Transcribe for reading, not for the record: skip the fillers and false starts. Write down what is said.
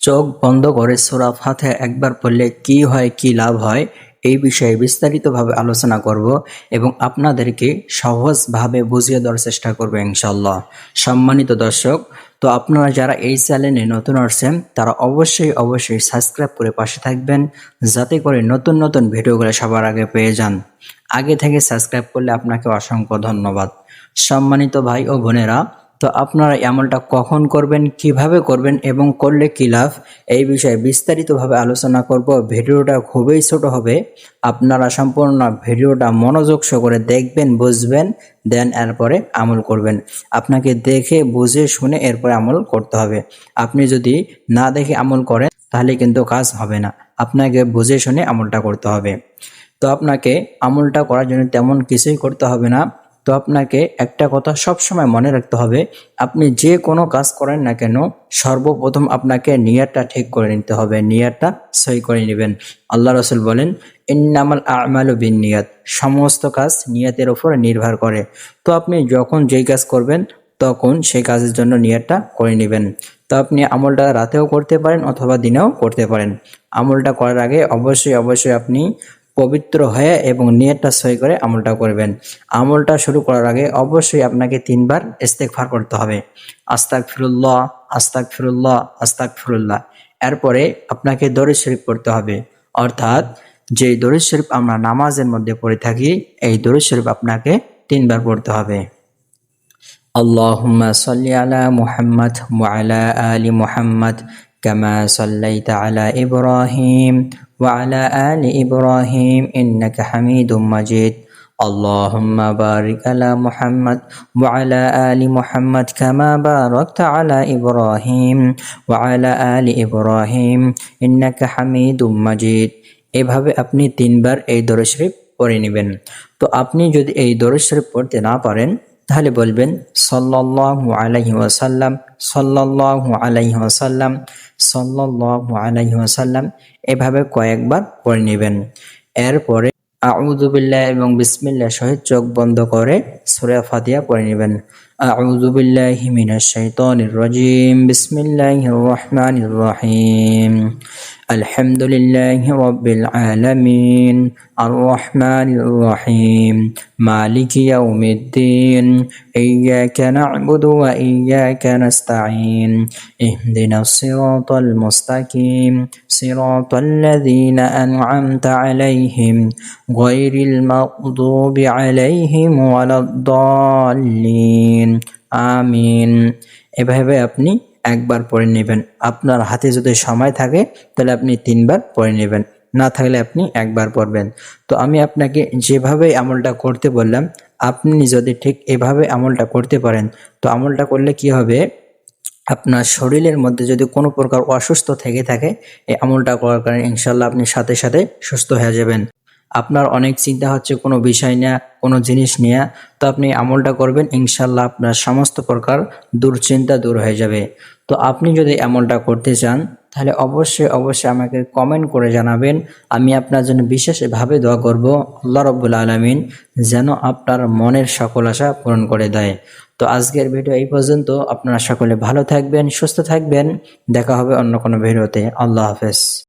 চোখ বন্ধ করে সূরা ফাতিহা একবার পড়লে কি হয়, কি লাভ হয়, এই বিষয়ে বিস্তারিতভাবে আলোচনা করব এবং আপনাদেরকে সহজভাবে বুঝিয়ে দেওয়ার চেষ্টা করব ইনশাআল্লাহ। সম্মানিত দর্শক, তো আপনারা যারা এই চ্যানেলে নতুন আসছেন তারা অবশ্যই সাবস্ক্রাইব করে পাশে থাকবেন, যাতে করে নতুন নতুন ভিডিওগুলো সবার আগে পেয়ে যান। আগে থেকে সাবস্ক্রাইব করলে আপনাকে অসংখ্য ধন্যবাদ। সম্মানিত ভাই ও বোনেরা, তো আপনারা আমলটা কখন করবেন, কিভাবে করবেন এবং করলে কি লাভ, এই বিষয়ে বিস্তারিতভাবে আলোচনা করব। ভিডিওটা খুবই ছোট হবে, আপনারা সম্পূর্ণ ভিডিওটা মনোযোগ সহকারে দেখবেন, বুঝবেন, দেন এরপরে আমল করবেন। আপনাকে দেখে বুঝে শুনে এরপরে আমল করতে হবে। আপনি যদি না দেখে আমল করেন তাহলে কিন্তু কাজ হবে না, আপনাকে বুঝে শুনে আমলটা করতে হবে। তো আপনাকে আমলটা করার জন্য তেমন কিছুই করতে হবে না। তো আপনাকে একটা কথা সবসময় মনে রাখতে হবে, আপনি যে কোনো কাজ করেন না কেন সর্বপ্রথম আপনাকে নিয়তটা ঠিক করে নিতে হবে, নিয়তটা সহি করে নেবেন। আল্লাহ রাসূল বলেন, ইন্নামাল আমালু বিন্নিয়াত, সমস্ত কাজ নিয়তের উপর নির্ভর করে। তো আপনি যখন যেই কাজ করবেন তখন সেই কাজের জন্য নিয়তটা করে নেবেন। তো আপনি আমলটা রাতেও করতে পারেন অথবা দিনেও করতে পারেন। আমলটা করার আগে অবশ্যই আপনি পবিত্র হয়ে এবং নিয়তটা সহি করে আমলটা করবেন। আমলটা শুরু করার আগে অবশ্যই আপনাকে 3 বার ইস্তেগফার করতে হবে। আস্তাগফিরুল্লাহ, আস্তাগফিরুল্লাহ, আস্তাগফিরুল্লাহ। এরপরে আপনাকে দরুদ শরীফ পড়তে হবে, অর্থাৎ যে দরুদ শরীফ আমরা নামাজের মধ্যে পড়ে থাকি এই দরুদ শরীফ আপনাকে 3 বার পড়তে হবে। আল্লাহুম্মা সাল্লি আলা মুহাম্মাদ ওয়া আলা আলি মুহাম্মাদ কামা সাল্লাইতা আলা ইব্রাহিম ওয়া আলা আলি ইব্রাহিম ইন্নাকা হামিদুম মাজিদ। আল্লাহুম্মা বারিক আলা মুহাম্মাদ ওয়া আলা আলি মুহাম্মাদ কামা বারাকতা আলা ইব্রাহিম ওয়া আলা আলি ইব্রাহিম ইন্নাকা হামিদুম মাজিদ। এভাবে আপনি 3 বার এই দরুদ শরীফ পড়ে নেবেন। তো আপনি যদি এই দরুদ শরীফ পড়তে না পারেন তাহলে বলবেন সাল্লাল্লাহু আলাইহি ওয়াসাল্লাম, সাল্লাল্লাহু আলাইহি ওয়াসাল্লাম, সাল্লাল্লাহু আলাইহি ওয়াসাল্লাম, এভাবে কয়েকবার পড়ে নেবেন। এরপরে আউযু বিল্লাহি এবং বিসমিল্লাহ সহিত চোখ বন্ধ করে সূরা ফাতিহা পড়ে নেবেন। আউযু বিল্লাহি মিনাশ শাইতানির রাজিম, বিসমিল্লাহির রহমানির রহিম। আলহামদুলিল্লাহি রাব্বিল আলামিন, আর রহমানির রহিম, মালিকি ইয়াউমিদ্দিন, ইয়্যাকা না'বুদু ওয়া ইয়্যাকা নাস্তাঈন, ইহদিনাস সিরাতাল মুস্তাকিম, সিরাতাল লাযীনা আন'আমতা আলাইহিম, গায়রিল মাগদুবি আলাইহিম ওয়ালাদ-দাল্লিন, আমিন। এভাবে আপনি একবার পড়ে নেবেন। আপনার হাতে যদি সময় থাকে তাহলে আপনি 3 বার পড়ে নেবেন, না থাকলে আপনি একবার পড়বেন। তো আমি আপনাকে যেভাবে আমলটা করতে বললাম, আপনি যদি ঠিক এভাবে আমলটা করতে পারেন তো আমলটা করলে কি হবে, আপনার শরীরের মধ্যে যদি কোনো প্রকার অসুস্থ থেকে থাকে এই আমলটা করার কারণে ইনশাল্লাহ আপনি সাথে সাথে সুস্থ হয়ে যাবেন। আপনার অনেক চিন্তা হচ্ছে কোনো বিষয় নিয়ে, কোনো জিনিস নিয়ে, তো আপনি আমলটা করবেন, ইনশাল্লাহ আপনার সমস্ত প্রকার দুশ্চিন্তা দূর হয়ে যাবে। তো আপনি যদি আমলটা করতে চান তাহলে অবশ্যই আমাকে কমেন্ট করে জানাবেন। আমি আপনার জন্য বিশেষভাবে দোয়া করব, আল্লাহ রাব্বুল আলামিন যেন আপনার মনের সকল আশা পূরণ করে দেয়। তো আজকের ভিডিও এই পর্যন্ত। আপনারা সকলে ভালো থাকবেন, সুস্থ থাকবেন। দেখা হবে অন্য কোনো ভিডিওতে। আল্লাহ হাফেজ।